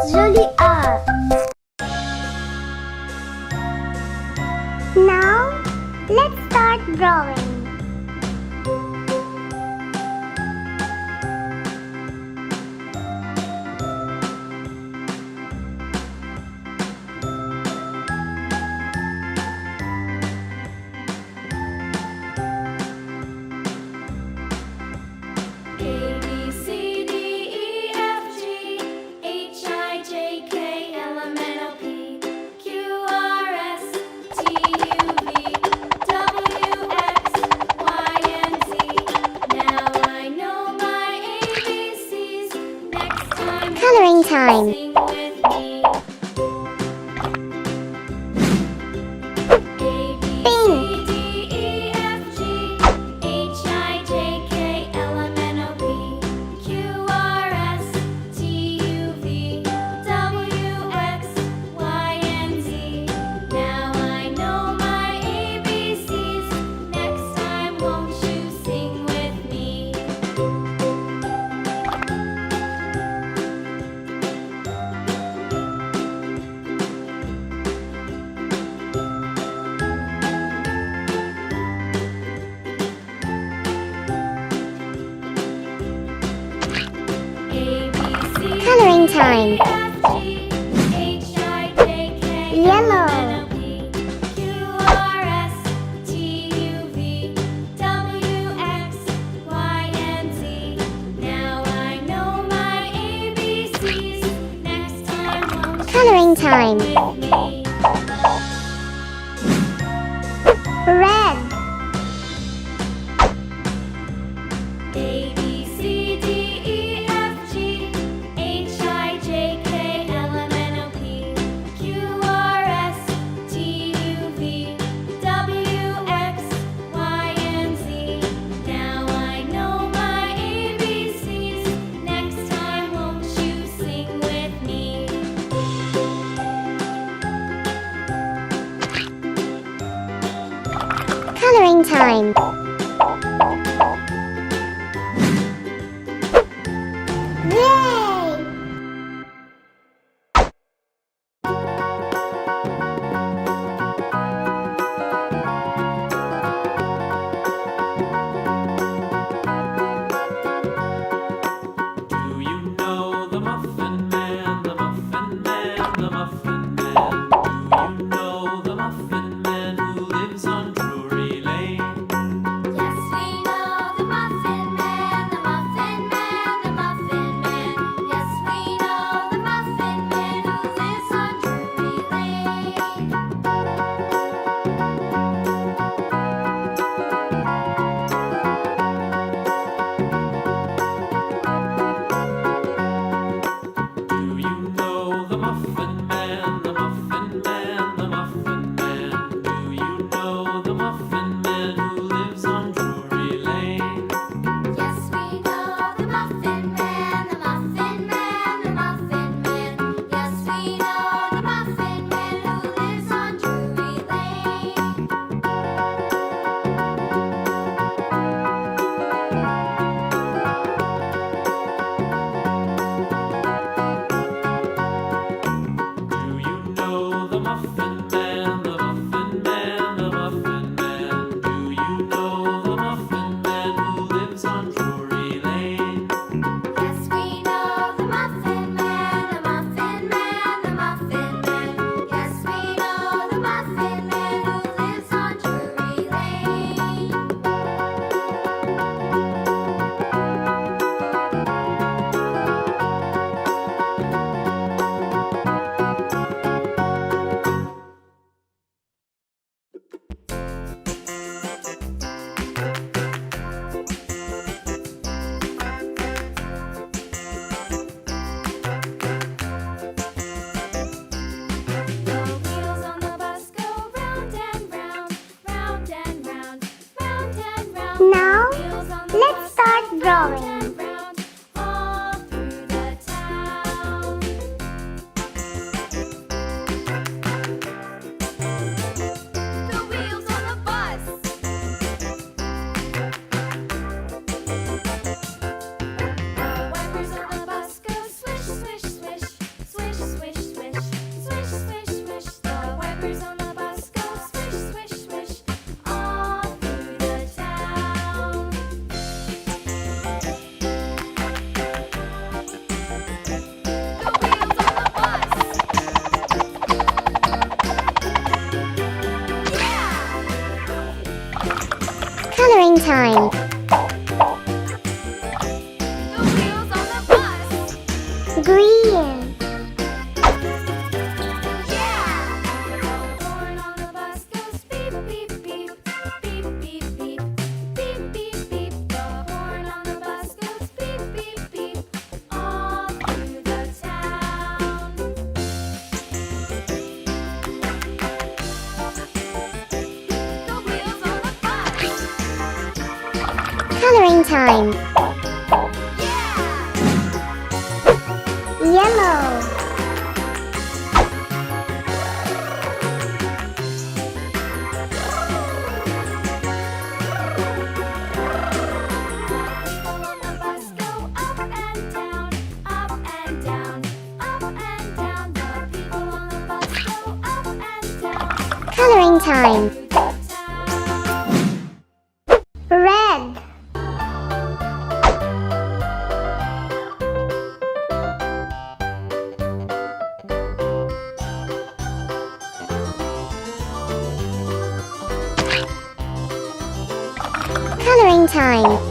joli art. Now, let's start drawing. Coloring time. Coloring time. Yellow. Coloring time. Red. Coloring time. Yay! Do you know the Muffin Man, the Muffin Man, the Muffin Man? Do you know the Muffin Man who lives on Drury Lane? Coloring time. The wheels on the bus. Green. Yeah. The horn on the bus goes beep beep beep, beep beep beep, beep beep beep. The horn on the bus goes beep beep beep, all through the town. The wheels on the bus. Coloring time. Yeah. Yellow. People on the bus go up and down, up and down, up and down. The people on the bus go up and down Coloring time. through the town. Red. Coloring time.